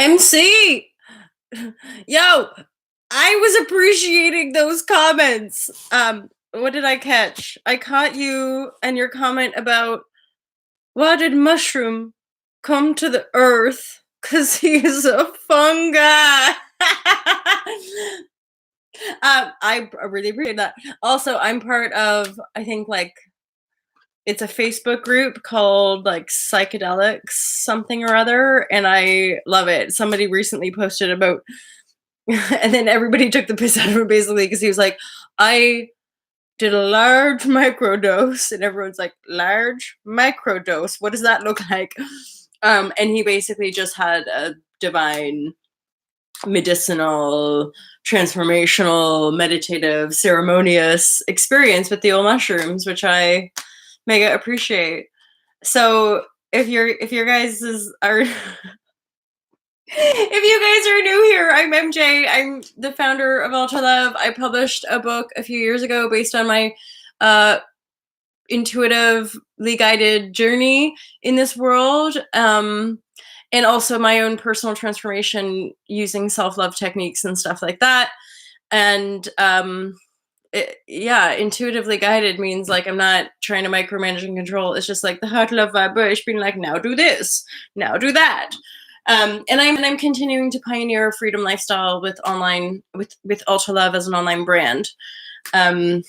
MC, yo, I was appreciating those comments. What did I catch? I caught you and your comment about why did Mushroom come to the earth? Cause he's a fungi. I really appreciate that. Also, I'm part of, I think, like, it's a Facebook group called like psychedelics something or other, and I love it. Somebody recently posted about, and then everybody took the piss out of him basically because he was like, I did a large microdose, and everyone's like, large microdose, what does that look like? And he basically just had a divine medicinal, transformational, meditative, ceremonious experience with the old mushrooms, which I mega appreciate. So if your guys are if you guys are new here, I'm MJ. I'm the founder of Ultra Love. I published a book a few years ago based on my intuitively guided journey in this world, and also my own personal transformation using self-love techniques and stuff like that. And yeah, intuitively guided means like I'm not trying to micromanage and control. It's just like the heart love vibrashe being like, now do this, now do that. And I'm continuing to pioneer a freedom lifestyle with online with Ultra Love as an online brand. And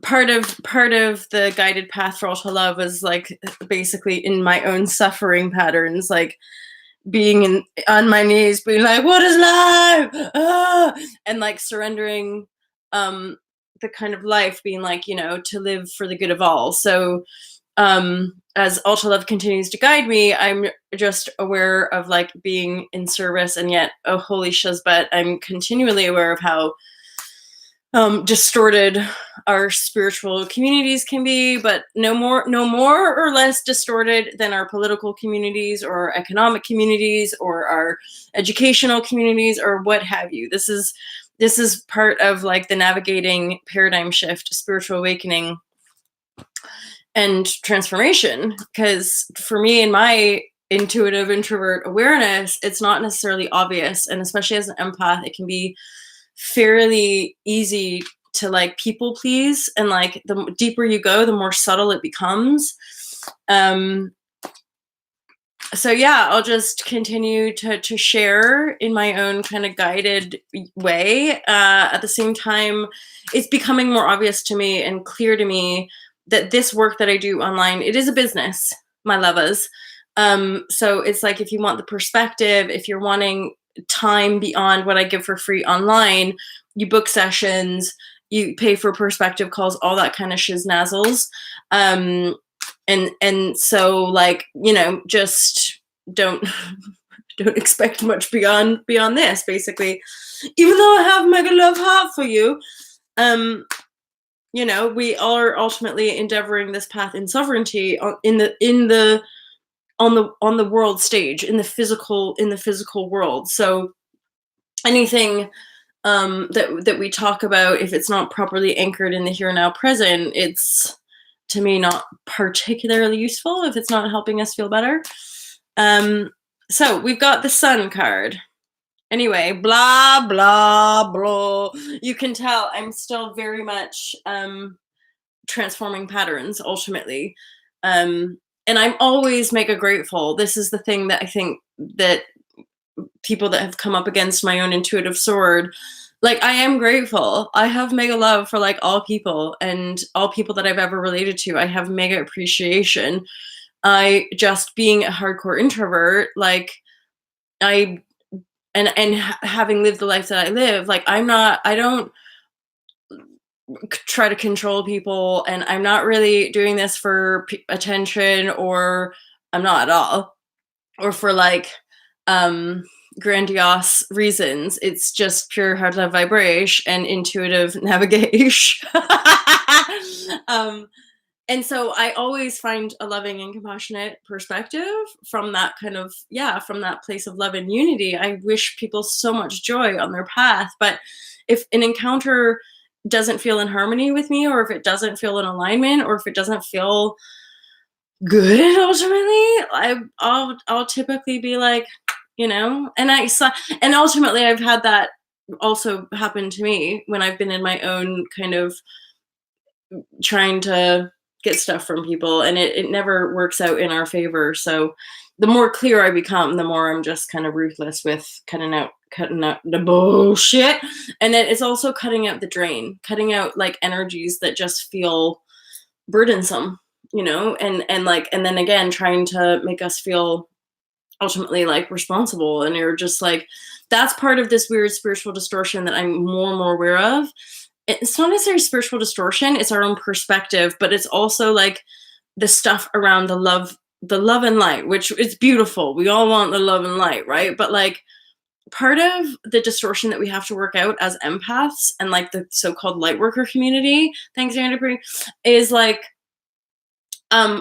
part of the guided path for Ultra Love was like basically in my own suffering patterns, like being on my knees, being like, what is life? Ah! And like surrendering the kind of life being like, to live for the good of all. So as Ultra Love continues to guide me, I'm just aware of like being in service, and yet, oh holy shizbut, I'm continually aware of how distorted our spiritual communities can be, but no more or less distorted than our political communities or economic communities or our educational communities or what have you. This is part of like the navigating paradigm shift, spiritual awakening, and transformation. Because for me, in my intuitive introvert awareness, it's not necessarily obvious, and especially as an empath, it can be fairly easy to like people please, and like the deeper you go, the more subtle it becomes. So yeah, I'll just continue to share in my own kind of guided way. At the same time, it's becoming more obvious to me and clear to me that this work that I do online, it is a business, my lovers. So it's like, if you want the perspective, if you're wanting time beyond what I give for free online, you book sessions, you pay for perspective calls, all that kind of shiznazzles. And so like, just don't expect much beyond this, basically. Even though I have mega love heart for you, we are ultimately endeavoring this path in sovereignty on the world stage, in the physical world. So anything that we talk about, if it's not properly anchored in the here and now present, it's, to me, not particularly useful if it's not helping us feel better. So we've got the Sun card. Anyway, blah, blah, blah. You can tell I'm still very much transforming patterns, ultimately. And I'm always mega grateful. This is the thing that I think that people that have come up against my own intuitive sword, like, I am grateful. I have mega love for like all people, and all people that I've ever related to. I have mega appreciation. I just, being a hardcore introvert, like and having lived the life that I live, like I don't try to control people, and I'm not really doing this for attention, or I'm not at all, or for like grandiose reasons. It's just pure heart love vibrashe and intuitive navigation. And so I always find a loving and compassionate perspective from that kind of, from that place of love and unity. I wish people so much joy on their path. But if an encounter doesn't feel in harmony with me, or if it doesn't feel in alignment, or if it doesn't feel good ultimately. I'll typically be like, and and ultimately I've had that also happen to me when I've been in my own kind of trying to get stuff from people, and it never works out in our favor. So the more clear I become, the more I'm just kind of ruthless with cutting out the bullshit. And then it's also cutting out the drain, cutting out like energies that just feel burdensome, and then again trying to make us feel ultimately like responsible. And you're just like, that's part of this weird spiritual distortion that I'm more and more aware of. It's not necessarily spiritual distortion, it's our own perspective, but it's also like the stuff around the love and light, which is beautiful. We all want the love and light, right? But like part of the distortion that we have to work out as empaths and like the so-called light worker community, thanks Andy Bree, is like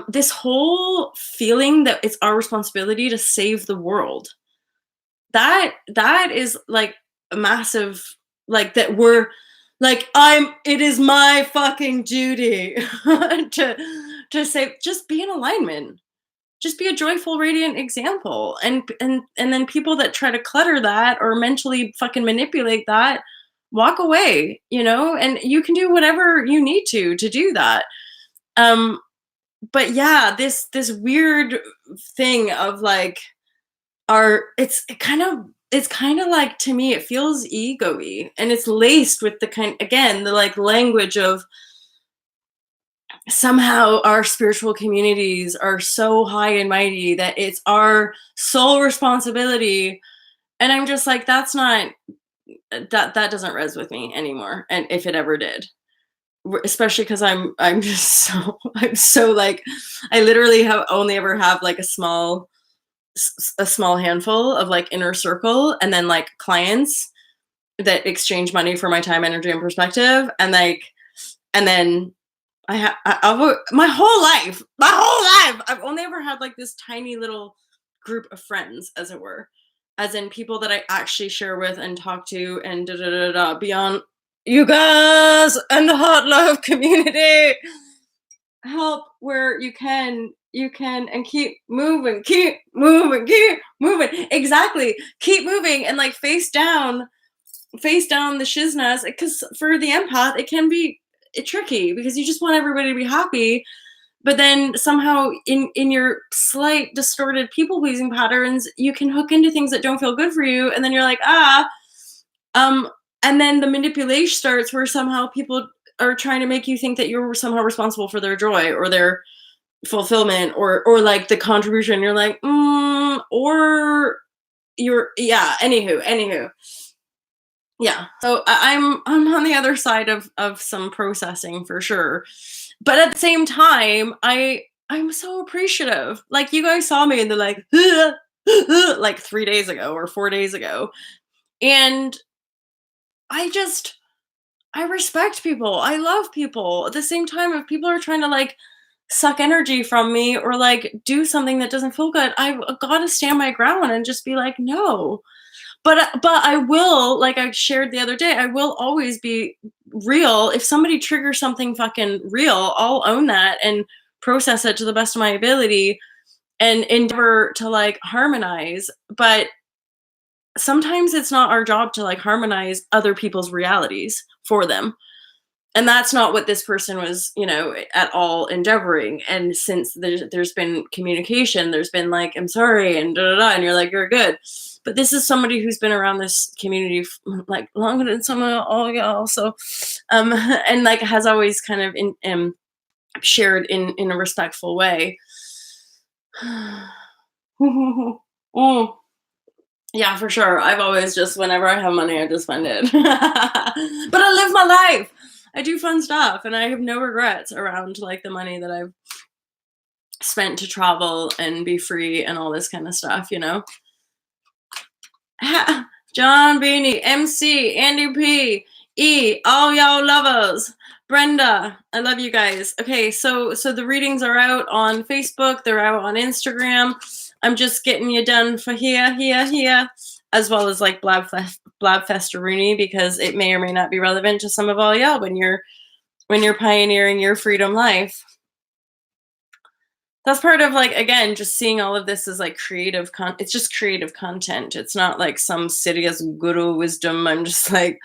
this whole feeling that it's our responsibility to save the world. That is like a massive, like that we're like, it is my fucking duty to say, just be in alignment, just be a joyful radiant example. And then people that try to clutter that or mentally fucking manipulate that, walk away, and you can do whatever you need to do that. um but yeah, this weird thing of like it's kind of like, to me it feels ego-y, and it's laced with the kind, again, the like language of somehow our spiritual communities are so high and mighty that it's our sole responsibility. And I'm just like, that's not, that doesn't res with me anymore, and if it ever did, especially because I'm just I'm so like, I literally have only ever have like a small handful of like inner circle, and then like clients that exchange money for my time, energy, and perspective. And then I've my whole life I've only ever had like this tiny little group of friends, as it were, as in people that I actually share with and talk to, and da da da da, beyond you guys and the hot love community. Help where you can, and keep moving, exactly, keep moving, and like face down the shizness, because for the empath it can be tricky, because you just want everybody to be happy, but then somehow in your slight distorted people pleasing patterns you can hook into things that don't feel good for you, and then you're like, um and then the manipulation starts, where somehow people are trying to make you think that you're somehow responsible for their joy or their fulfillment, or like the contribution. You're like, or you're, yeah, anywho, yeah. So I'm on the other side of some processing for sure, but at the same time I'm so appreciative. Like, you guys saw me in the like like 3 days ago or 4 days ago, and I just I respect people. I love people. At the same time, if people are trying to like suck energy from me or like do something that doesn't feel good, I've got to stand my ground and just be like, no. But I will, like I shared the other day, I will always be real. If somebody triggers something fucking real, I'll own that and process it to the best of my ability and endeavor to like harmonize. But sometimes it's not our job to like harmonize other people's realities for them. And that's not what this person was, at all endeavoring. And since there's been communication, there's been like, I'm sorry, and da da da, and you're like, you're good. But this is somebody who's been around this community like longer than some of all y'all. So, and like has always kind of shared in a respectful way. Mm. Yeah, for sure. I've always just, whenever I have money, I just spend it. But I live my life. I do fun stuff, and I have no regrets around like the money that I've spent to travel and be free and all this kind of stuff, John Beanie, MC, Andy P, E, all y'all lovers, Brenda, I love you guys. Okay, so the readings are out on Facebook, they're out on Instagram. I'm just getting you done for here, as well as like Blabfesteroonie, because it may or may not be relevant to some of all y'all when you're pioneering your freedom life. That's part of, like, again, just seeing all of this as like it's just creative content. It's not like some serious guru wisdom. I'm just like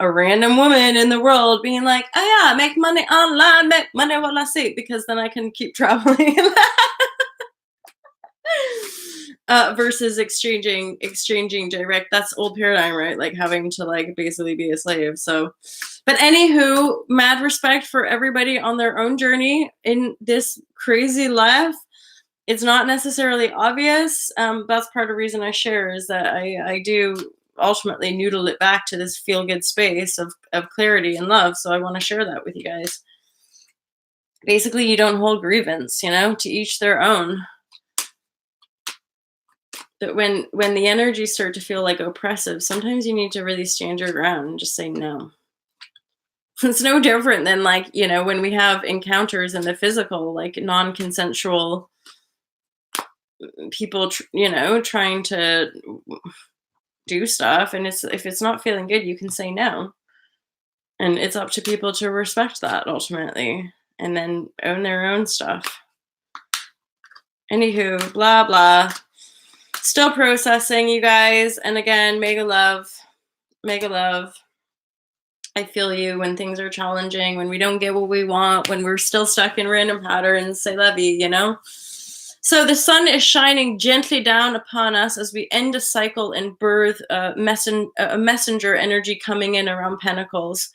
a random woman in the world being like, oh yeah, make money online, make money while I sleep, because then I can keep traveling. Versus exchanging direct. That's old paradigm, right? Like having to like basically be a slave. So, but anywho, mad respect for everybody on their own journey in this crazy life. It's not necessarily obvious. That's part of the reason I share, is that I do ultimately noodle it back to this feel good space of clarity and love. So I want to share that with you guys. Basically, you don't hold grievance, to each their own. That when the energies start to feel like oppressive, sometimes you need to really stand your ground and just say no. It's no different than like, when we have encounters in the physical, like non-consensual people, trying to do stuff. And if it's not feeling good, you can say no. And it's up to people to respect that ultimately, and then own their own stuff. Anywho, blah, blah. Still processing, you guys. And again, mega love. Mega love. I feel you when things are challenging, when we don't get what we want, when we're still stuck in random patterns. Say levy, So the sun is shining gently down upon us as we end a cycle and birth a messenger energy coming in around Pentacles.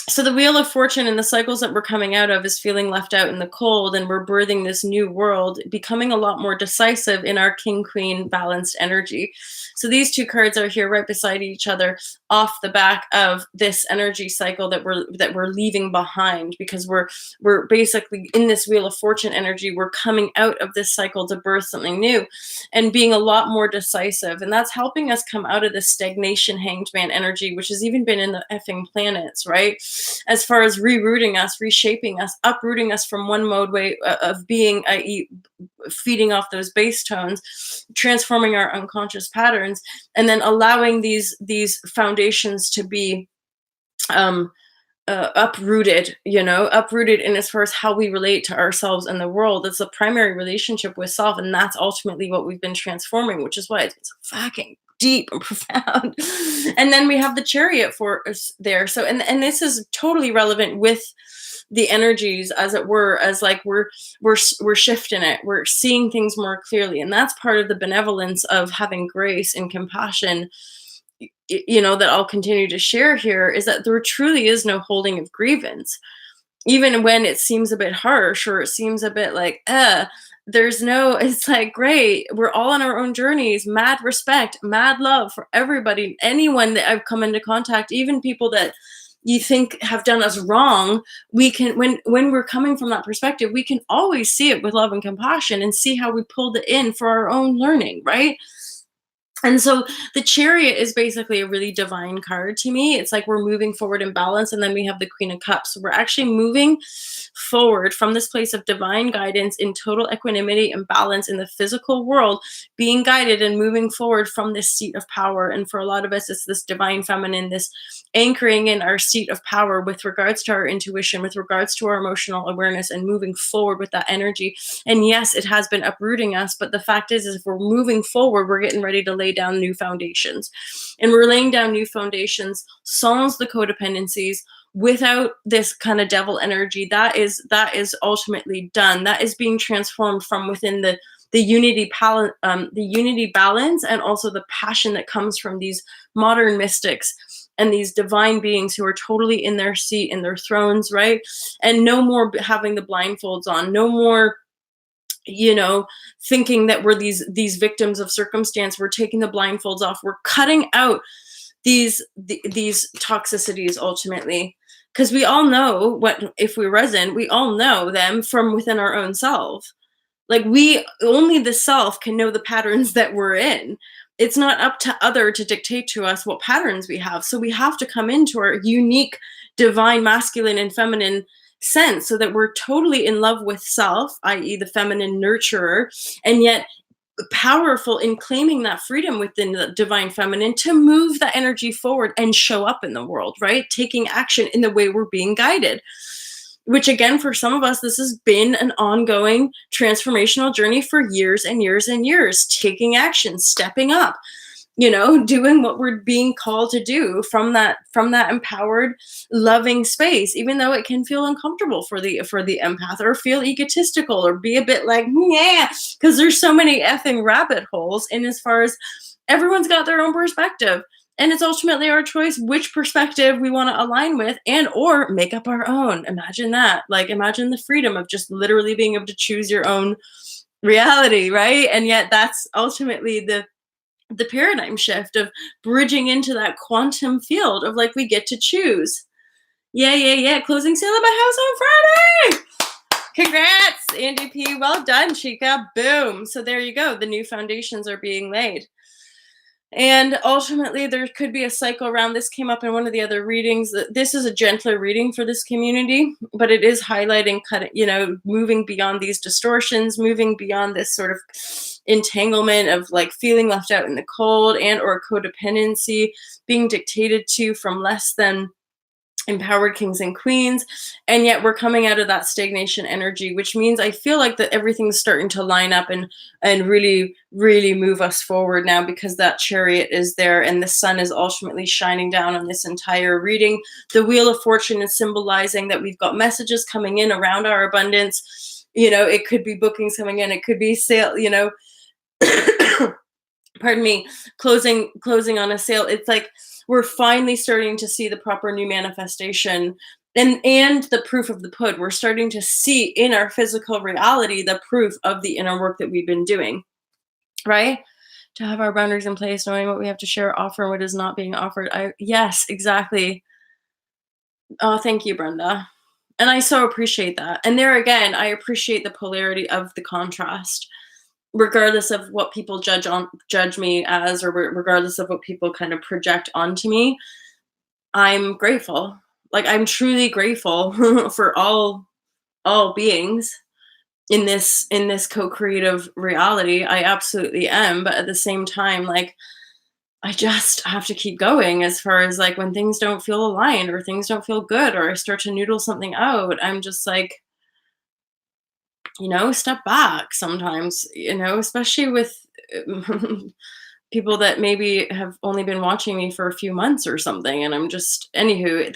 So the wheel of fortune and the cycles that we're coming out of is feeling left out in the cold, and we're birthing this new world, becoming a lot more decisive in our king queen balanced energy. So these two cards are here right beside each other off the back of this energy cycle that we're leaving behind, because we're basically in this wheel of fortune energy. We're coming out of this cycle to birth something new and being a lot more decisive, and that's helping us come out of this stagnation hanged man energy, which has even been in the effing planets, right? As far as rerouting us, reshaping us, uprooting us from one mode way of being, i.e. feeding off those bass tones, transforming our unconscious patterns, and then allowing these foundations to be uprooted, uprooted in as far as how we relate to ourselves and the world. It's a primary relationship with self, and that's ultimately what we've been transforming, which is why it's so fucking deep and profound. And then we have the Chariot for us there. So, and this is totally relevant with the energies, as it were, as like we're shifting it, we're seeing things more clearly, and that's part of the benevolence of having grace and compassion, that I'll continue to share here, is that there truly is no holding of grievance, even when it seems a bit harsh or it seems a bit like it's like, great, we're all on our own journeys. Mad respect, mad love for everybody, anyone that I've come into contact, even people that you think have done us wrong. We can, when we're coming from that perspective, we can always see it with love and compassion and see how we pulled it in for our own learning, right? And so the Chariot is basically a really divine card to me. It's like we're moving forward in balance, and then we have the Queen of Cups. So we're actually moving forward from this place of divine guidance in total equanimity and balance in the physical world, being guided and moving forward from this seat of power. And for a lot of us, it's this divine feminine, this anchoring in our seat of power with regards to our intuition, with regards to our emotional awareness, and moving forward with that energy. And yes, it has been uprooting us, but the fact is if we're moving forward, we're getting ready to lay down new foundations. And we're laying down new foundations, sans the codependencies, without this kind of devil energy. That is ultimately done. That is being transformed from within the unity balance, and also the passion that comes from these modern mystics and these divine beings who are totally in their seat, in their thrones, right? And no more having the blindfolds on, no more thinking that we're these victims of circumstance. We're taking the blindfolds off. We're cutting out these toxicities ultimately, because we all know what, if we resonate, we all know them from within our own self. Like, only the self can know the patterns that we're in. It's not up to other to dictate to us what patterns we have. So we have to come into our unique divine masculine and feminine sense, so that we're totally in love with self, i.e. the feminine nurturer, and yet powerful in claiming that freedom within the divine feminine to move that energy forward and show up in the world, right? Taking action in the way we're being guided. which again, for some of us, this has been an ongoing transformational journey for years and years and years, taking action, stepping up, doing what we're being called to do from that empowered, loving space, even though it can feel uncomfortable for the empath, or feel egotistical, or be a bit like, yeah, because there's so many effing rabbit holes. And as far as everyone's got their own perspective, and it's ultimately our choice which perspective we want to align with, and or make up our own. Imagine that. Like, imagine the freedom of just literally being able to choose your own reality, right? And yet that's ultimately the paradigm shift of bridging into that quantum field of, like, we get to choose. Yeah, yeah, yeah. Closing sale of my house on Friday. Congrats, Andy P. Well done, Chica. Boom. So there you go. The new foundations are being laid. And ultimately, there could be a cycle around. This came up in one of the other readings. This is a gentler reading for this community, but it is highlighting, moving beyond these distortions, moving beyond this sort of entanglement of, like, feeling left out in the cold, and or codependency, being dictated to from less than empowered kings and queens. And yet we're coming out of that stagnation energy, which means I feel like that everything's starting to line up and really, really move us forward now, because that chariot is there and the sun is ultimately shining down on this entire reading. The wheel of fortune is symbolizing that we've got messages coming in around our abundance. It could be bookings coming in, it could be sale, pardon me, closing on a sale. It's like we're finally starting to see the proper new manifestation, and the proof of the pudding. We're starting to see in our physical reality the proof of the inner work that we've been doing, right? To have our boundaries in place, knowing what we have to share, offer, and what is not being offered. Yes, exactly. Oh, thank you, Brenda. And I so appreciate that. And there again, I appreciate the polarity of the contrast, regardless of what people judge me as, or regardless of what people kind of project onto me. I'm grateful. Like, I'm truly grateful for all beings in this co-creative reality. I absolutely am. But at the same time, like, I just have to keep going, as far as, like, when things don't feel aligned, or things don't feel good, or I start to noodle something out, I'm just like, step back sometimes, especially with people that maybe have only been watching me for a few months or something. And I'm just, anywho,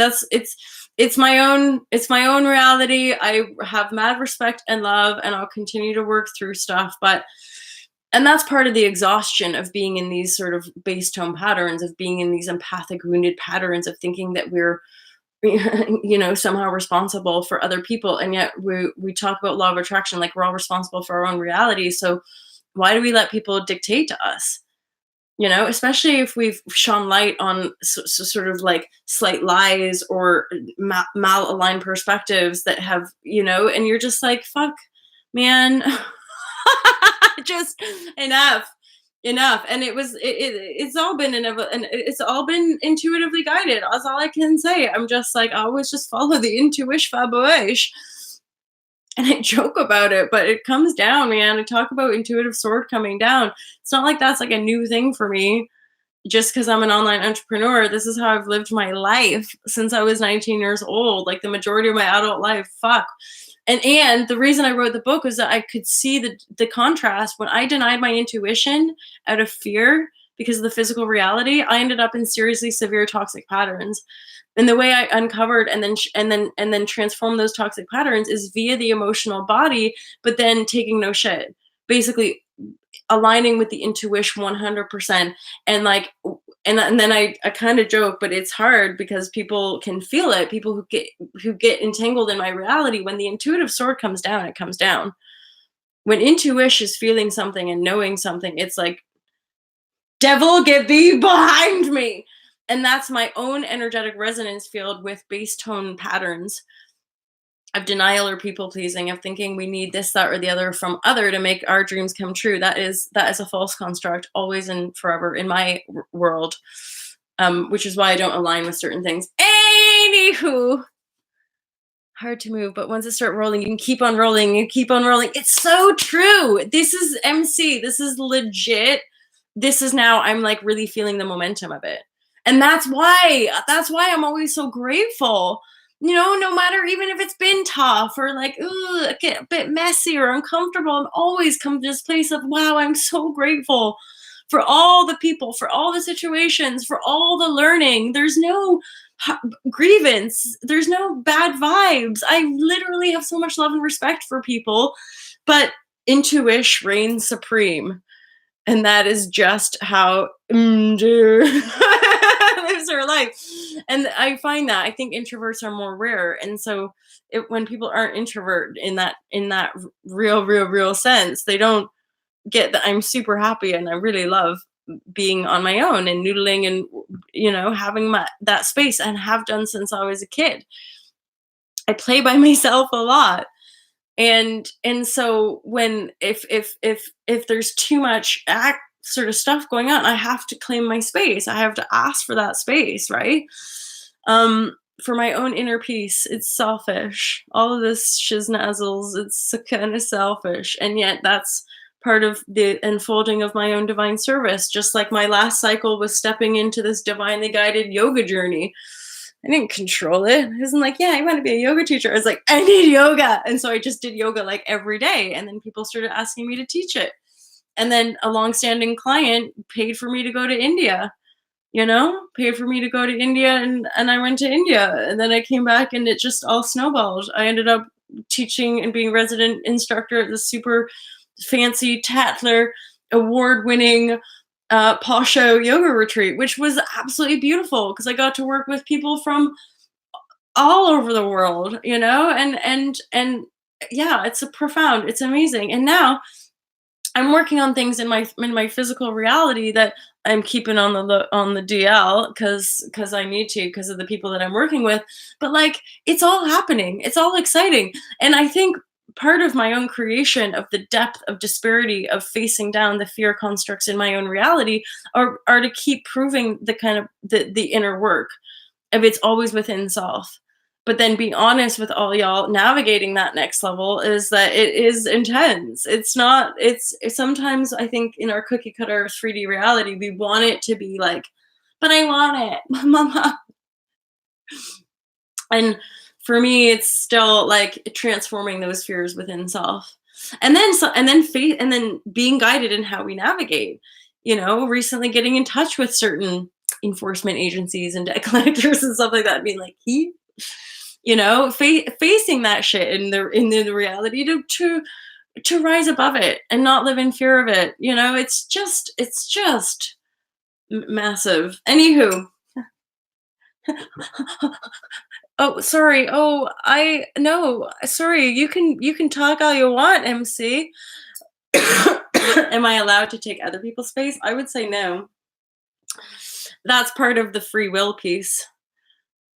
it's my own reality. I have mad respect and love, and I'll continue to work through stuff. And that's part of the exhaustion of being in these sort of base tone patterns, of being in these empathic wounded patterns, of thinking that we're somehow responsible for other people. And yet we talk about law of attraction, like we're all responsible for our own reality. So why do we let people dictate to us? Especially if we've shone light on sort of like slight lies, or malaligned perspectives that have, and you're just like, fuck, man, just enough. And it's all been and it's all been intuitively guided. That's all I can say. I'm just like, I always just follow the intuition fabuish. And I joke about it, but it comes down, man. I talk about intuitive sword coming down. It's not like that's like a new thing for me, just because I'm an online entrepreneur. This is how I've lived my life since I was 19 years old, like the majority of my adult life. Fuck. And the reason I wrote the book was that I could see the contrast. When I denied my intuition out of fear because of the physical reality, I ended up in seriously severe toxic patterns. And the way I uncovered and then transformed those toxic patterns is via the emotional body, but then taking no shit. Basically aligning with the intuition 100%. And like, and then I kind of joke, but it's hard because people can feel it. People who get entangled in my reality, when the intuitive sword comes down, it comes down. When intuition is feeling something and knowing something, it's like, devil, get thee behind me. And that's my own energetic resonance field with base tone patterns of denial or people pleasing, of thinking we need this, that, or the other from other to make our dreams come true. That is a false construct, always and forever in my world, which is why I don't align with certain things. Anywho, hard to move, but once it start rolling, you can keep on rolling. You keep on rolling. It's so true. This is MC. This is legit. This is now, I'm like really feeling the momentum of it. And that's why I'm always so grateful no matter even if it's been tough or like, ooh, get a bit messy or uncomfortable, I'm always come to this place of, wow, I'm so grateful for all the people, for all the situations, for all the learning. There's no grievance. There's no bad vibes. I literally have so much love and respect for people, but intuition reigns supreme. And that is just how lives her life. And I find that I think introverts are more rare. And so when people aren't introvert in that real sense, they don't get that I'm super happy and I really love being on my own and noodling and having that space, and have done since I was a kid. I play by myself a lot, and so when if there's too much sort of stuff going on, I have to claim my space. I have to ask for that space, right? For my own inner peace. It's selfish. All of this shiznazzles, it's kind of selfish, and yet that's part of the unfolding of my own divine service. Just like my last cycle was stepping into this divinely guided yoga journey. I didn't control it. I wasn't like, yeah, I want to be a yoga teacher. I was like, I need yoga. And so I just did yoga like every day. And then people started asking me to teach it. And then a longstanding client paid for me to go to India, paid for me to go to India. And I went to India. And then I came back and it just all snowballed. I ended up teaching and being resident instructor at this super fancy Tatler award-winning Pasho yoga retreat, which was absolutely beautiful because I got to work with people from all over the world, and yeah, it's it's amazing. And now I'm working on things in my physical reality that I'm keeping on the DL because I need to, because of the people that I'm working with. But like, it's all happening. It's all exciting. And I think part of my own creation of the depth of disparity of facing down the fear constructs in my own reality are to keep proving the kind of the inner work of it's always within self. But then be honest with all y'all navigating that next level is that it is intense. It's sometimes I think in our cookie cutter 3D reality, we want it to be like, but I want it, mama. And for me, it's still like transforming those fears within self. And then faith, and then being guided in how we navigate, recently getting in touch with certain enforcement agencies and debt collectors and stuff like that, being like, facing that shit in the reality to rise above it and not live in fear of it. It's just massive. Anywho. Oh, sorry. Oh, no, sorry. You can talk all you want, MC. Am I allowed to take other people's space? I would say no. That's part of the free will piece.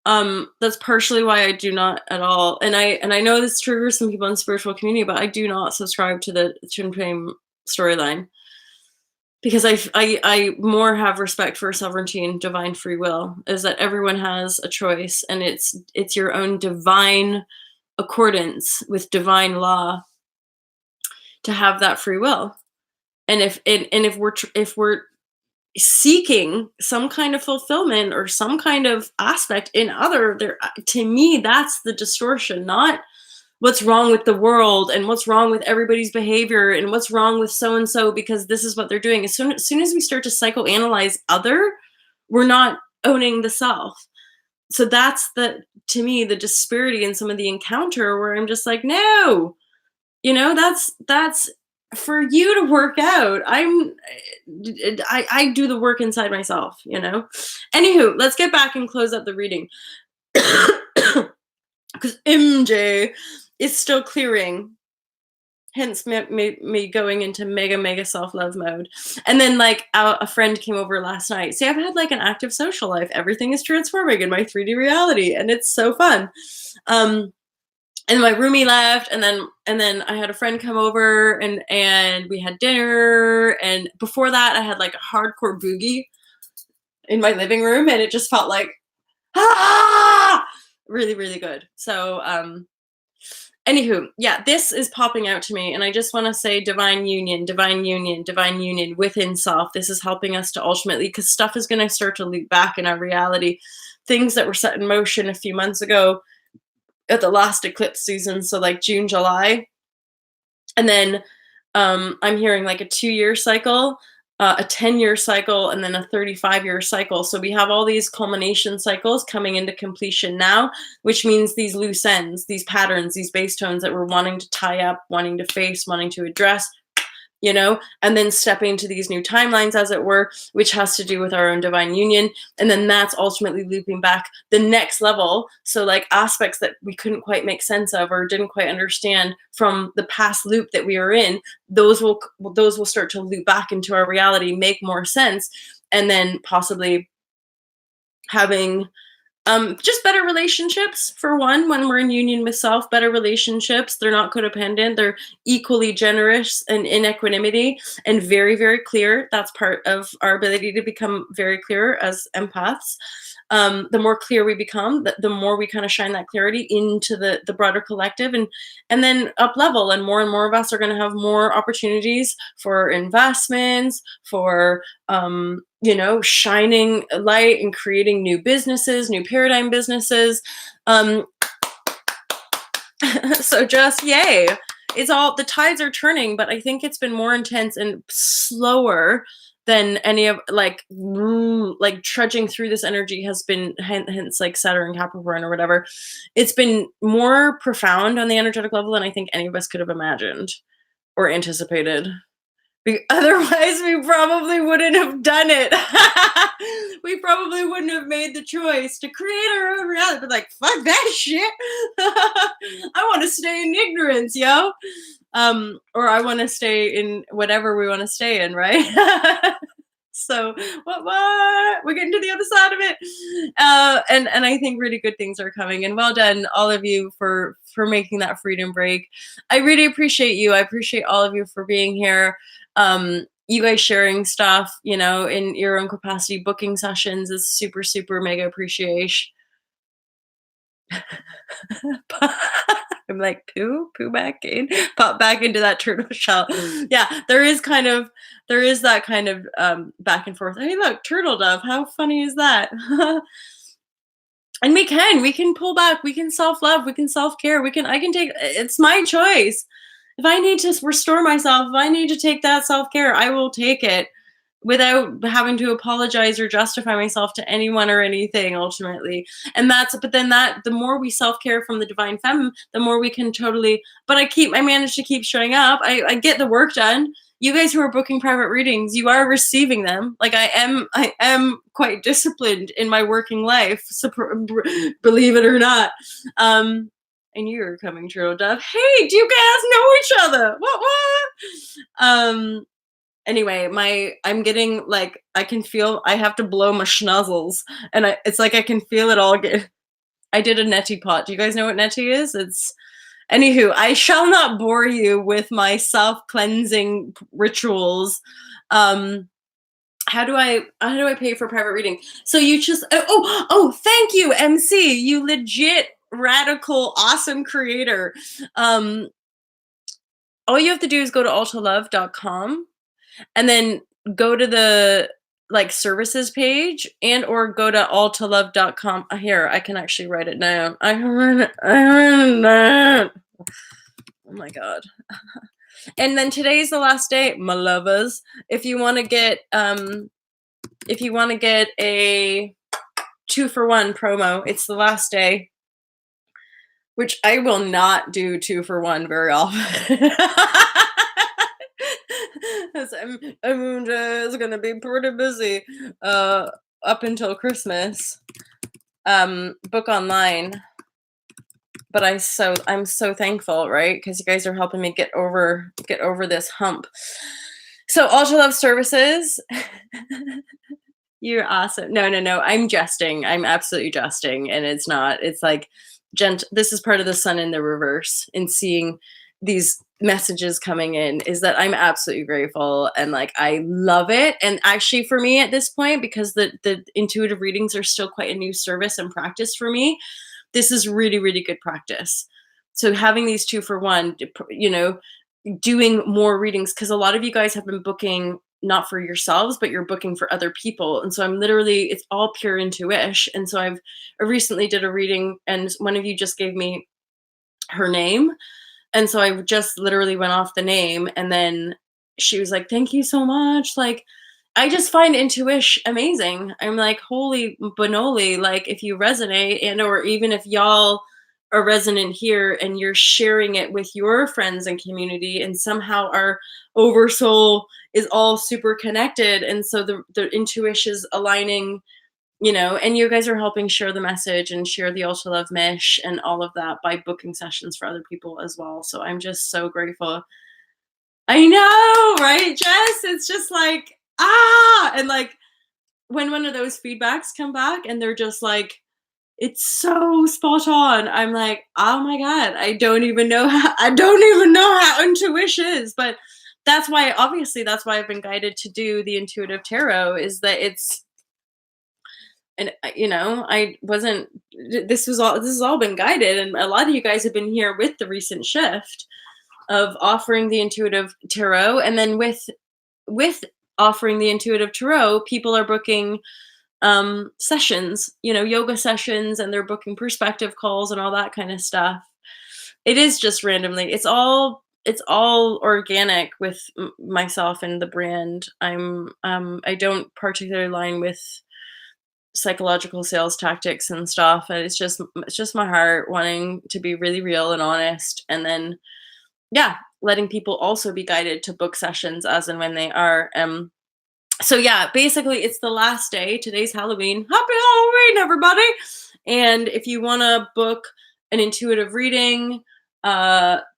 That's partially why I do not at all. And I know this triggers some people in the spiritual community, but I do not subscribe to the twin flame storyline because I more have respect for sovereignty and divine free will. Is that everyone has a choice, and it's your own divine accordance with divine law to have that free will. And if we're seeking some kind of fulfillment or some kind of aspect in other, there, to me, that's the distortion, not what's wrong with the world and what's wrong with everybody's behavior and what's wrong with so and so because this is what they're doing. As soon as we start to psychoanalyze other, we're not owning the self. So that's to me, the disparity in some of the encounter where I'm just like, no, that's for you to work out. I do the work inside myself, Anywho, let's get back and close up the reading. Because MJ is still clearing, hence me going into mega self-love mode. And then like a friend came over last night. See, I've had like an active social life. Everything is transforming in my 3D reality, and it's so fun. And my roomie left, and then I had a friend come over, and we had dinner. And before that, I had like a hardcore boogie in my living room, and it just felt like really, really good. So, anywho, yeah, this is popping out to me, and I just want to say divine union within self. This is helping us to ultimately, because stuff is going to start to loop back in our reality. Things that were set in motion a few months ago at the last eclipse season, so like June, July. And then I'm hearing like a 2-year cycle, a 10-year cycle, and then a 35-year cycle. So we have all these culmination cycles coming into completion now, which means these loose ends, these patterns, these base tones that we're wanting to tie up, wanting to face, wanting to address, and then stepping into these new timelines, as it were, which has to do with our own divine union. And then that's ultimately looping back the next level. So like aspects that we couldn't quite make sense of or didn't quite understand from the past loop that we were in, those will start to loop back into our reality, make more sense, and then possibly having just better relationships, for one, when we're in union with self, better relationships. They're not codependent. They're equally generous and in equanimity and very, very clear. That's part of our ability to become very clear as empaths. The more clear we become, the more we kind of shine that clarity into the broader collective, and then up level, and more of us are going to have more opportunities for investments, for shining a light and creating new businesses, new paradigm businesses. So just yay. It's all, the tides are turning, but I think it's been more intense and slower than any of like trudging through this energy has been, hence like Saturn, Capricorn, or whatever. It's been more profound on the energetic level than I think any of us could have imagined or anticipated. Otherwise, we probably wouldn't have done it. We probably wouldn't have made the choice to create our own reality. But like, fuck that shit. I want to stay in ignorance, yo. Or I want to stay in whatever we want to stay in, right? So what? We're getting to the other side of it, and I think really good things are coming. And well done, all of you, for making that freedom break. I really appreciate you. I appreciate all of you for being here. You guys sharing stuff, in your own capacity, booking sessions is super, super mega appreciation. I'm like, poo back in, pop back into that turtle shell. Yeah, there is that kind of back and forth. Hey, look, turtle dove. How funny is that? And we can pull back. We can self-love. We can self-care. I can take, it's my choice. If I need to restore myself, if I need to take that self-care, I will take it without having to apologize or justify myself to anyone or anything, ultimately. And the more we self-care from the divine feminine, the more we can totally, but I manage to keep showing up. I get the work done. You guys who are booking private readings, you are receiving them. Like I am quite disciplined in my working life, believe it or not. And you're coming, Turtle Dove. Hey, do you guys know each other? What? Anyway, I'm getting like, I can feel, I have to blow my schnuzzles, and it's like I can feel it all get. I did a neti pot. Do you guys know what neti is? Anywho, I shall not bore you with my self-cleansing rituals. How do I pay for private reading? So you just, thank you, MC. You legit radical, awesome creator. All you have to do is go to altalove.com and then go to the services page, and or go to altalove.com. Here, I can actually write it down. I heard it down. Oh my god. And then today's the last day, my lovers. If you want to get a 2-for-1 promo, it's the last day, which I will not do 2-for-1 very often. I'm just gonna be pretty busy up until Christmas. Book online. But I'm so thankful, right? Because you guys are helping me get over this hump. So Ultra Love Services. You're awesome. No. I'm jesting. I'm absolutely jesting. And it's not. It's like this is part of the sun in the reverse, in seeing these messages coming in, is that I'm absolutely grateful, and I love it. And actually, for me at this point, because the intuitive readings are still quite a new service and practice for me, this is really, really good practice. So having these 2-for-1, doing more readings, because a lot of you guys have been booking not for yourselves, but you're booking for other people. And so it's all pure intuition. And so I recently did a reading, and one of you just gave me her name. And so I just literally went off the name, and then she was like, "Thank you so much." Like, I just find intuition amazing. I'm like, "Holy bonoli," like if you resonate, and or even if y'all are resonant here and you're sharing it with your friends and community, and somehow our oversoul is all super connected, and so the intuition is aligning, and you guys are helping share the message and share the ultra love mish and all of that by booking sessions for other people as well. So I'm just so grateful. I know, right, Jess? It's just like, and like when one of those feedbacks come back and they're just like, it's so spot on. I'm like, oh my God, I don't even know how intuition is. But that's why I've been guided to do the intuitive tarot, is that it's, and I wasn't, this has all been guided, and a lot of you guys have been here with the recent shift of offering the intuitive tarot, and then with offering the intuitive tarot, people are booking sessions, yoga sessions, and they're booking perspective calls and all that kind of stuff. It is just randomly, it's all organic with myself and the brand. I don't particularly align with psychological sales tactics and stuff, and it's just my heart wanting to be really real and honest, and then yeah, letting people also be guided to book sessions as and when they are. So yeah, basically it's the last day. Today's Halloween. Happy Halloween, everybody. And if you want to book an intuitive reading,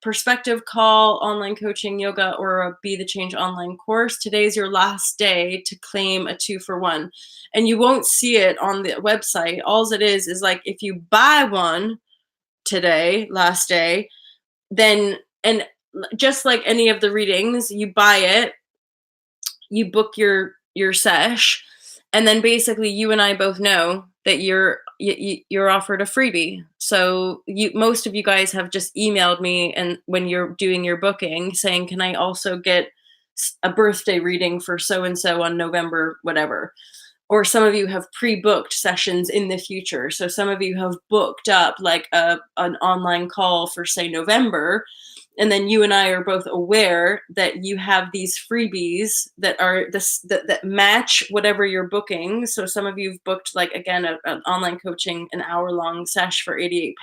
perspective call, online coaching, yoga, or a Be the Change online course, today's your last day to claim a 2-for-1. And you won't see it on the website. All it is like if you buy one today, last day, then, and just like any of the readings, you buy it, you book your sesh, and then basically you and I both know that you're offered a freebie. So most of you guys have just emailed me, and when you're doing your booking, saying, can I also get a birthday reading for so and so on November whatever. Or some of you have pre-booked sessions in the future. So some of you have booked up like an online call for, say, November, and then you and I are both aware that you have these freebies that are that match whatever you're booking. So some of you've booked, like, again, an online coaching, an hour-long sesh for £88.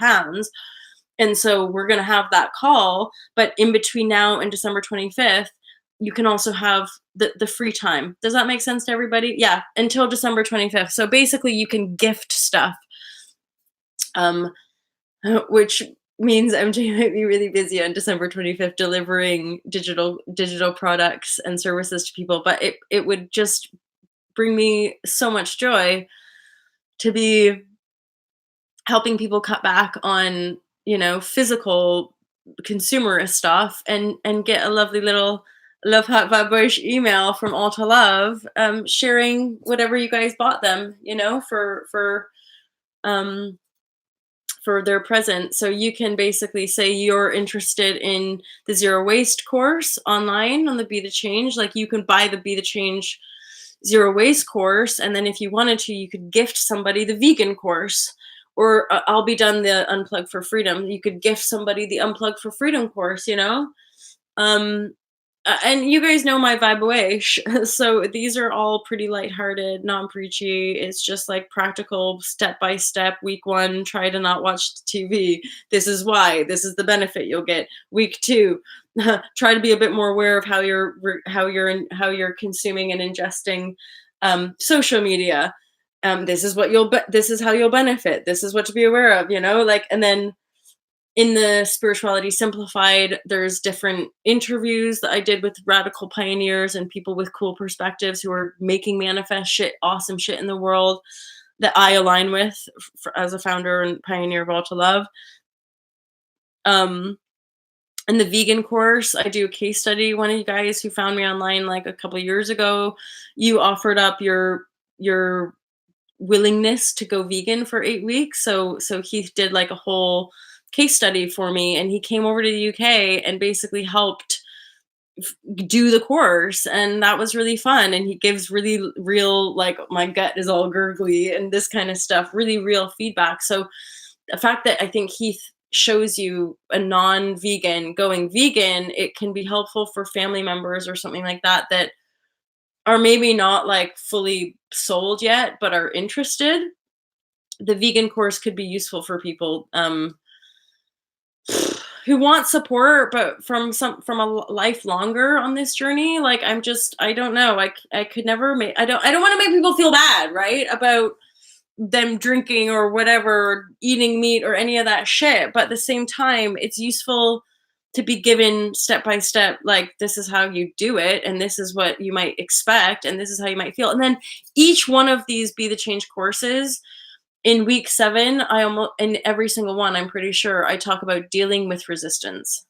And so we're going to have that call. But in between now and December 25th, you can also have the free time. Does that make sense to everybody? Yeah, until December 25th. So basically you can gift stuff, which means MJ might be really busy on December 25th delivering digital products and services to people. But it would just bring me so much joy to be helping people cut back on, physical consumerist stuff, and get a lovely little love heart vibrashe email from Alta Love, sharing whatever you guys bought them, for their present. So you can basically say you're interested in the zero waste course online on the Be the Change. Like, you can buy the Be the Change zero waste course, and then if you wanted to, you could gift somebody the vegan course. Or I'll be done the Unplug for Freedom. You could gift somebody the Unplug for Freedom course, and you guys know my vibrashe. So these are all pretty lighthearted, non-preachy. It's just like practical, step-by-step. Week 1, try to not watch TV. This is why. This is the benefit you'll get. Week 2, try to be a bit more aware of how you're consuming and ingesting social media. This is how you'll benefit. This is what to be aware of. And then in the Spirituality Simplified, there's different interviews that I did with radical pioneers and people with cool perspectives who are making manifest awesome shit in the world that I align with as a founder and pioneer of Alta Love. In the vegan course, I do a case study. One of you guys who found me online like a couple years ago, you offered up your willingness to go vegan for 8 weeks. So Heath did like a whole case study for me, and he came over to the UK and basically helped do the course, and that was really fun. And he gives really real, like, my gut is all gurgly and this kind of stuff, really real feedback. So the fact that I think Heath shows you a non-vegan going vegan, it can be helpful for family members or something like that that are maybe not like fully sold yet but are interested. The vegan course could be useful for people who want support but from a life longer on this journey. Like, I don't know, I could never make, I don't want to make people feel bad, right, about them drinking or whatever, eating meat or any of that shit. But at the same time, it's useful to be given step by step, like, this is how you do it, and this is what you might expect, and this is how you might feel. And then each one of these Be the Change courses, in week 7, I almost in every single one, I'm pretty sure I talk about dealing with resistance.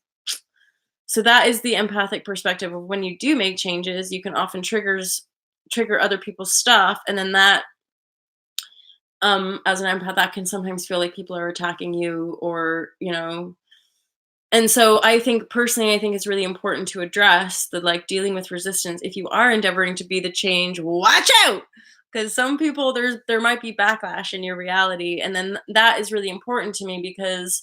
So that is the empathic perspective of when you do make changes, you can often trigger other people's stuff, and then that as an empath, that can sometimes feel like people are attacking you, or and so I think personally, I think it's really important to address the, like, dealing with resistance. If you are endeavoring to be the change, watch out, because some people, there might be backlash in your reality, and then that is really important to me because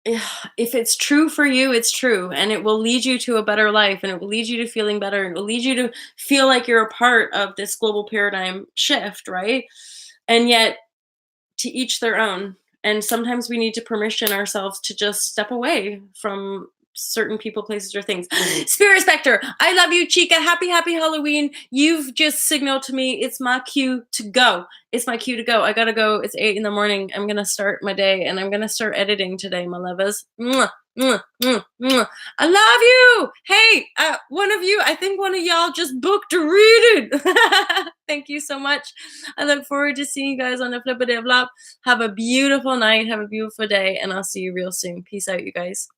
if it's true for you, it's true, and it will lead you to a better life, and it will lead you to feeling better, and it will lead you to feel like you're a part of this global paradigm shift, right? And yet, to each their own. And sometimes we need to permission ourselves to just step away from certain people, places, or things. Spirit Spectre, I love you, Chica. Happy, happy Halloween. You've just signaled to me it's my cue to go. It's my cue to go. I gotta go. It's 8 in the morning. I'm gonna start my day, and I'm gonna start editing today, my lovers. Mwah, mwah, mwah, mwah. I love you. Hey, one of you, I think one of y'all just booked a reading. Thank you so much. I look forward to seeing you guys on the Flippity Flop. Have a beautiful night. Have a beautiful day, and I'll see you real soon. Peace out, you guys.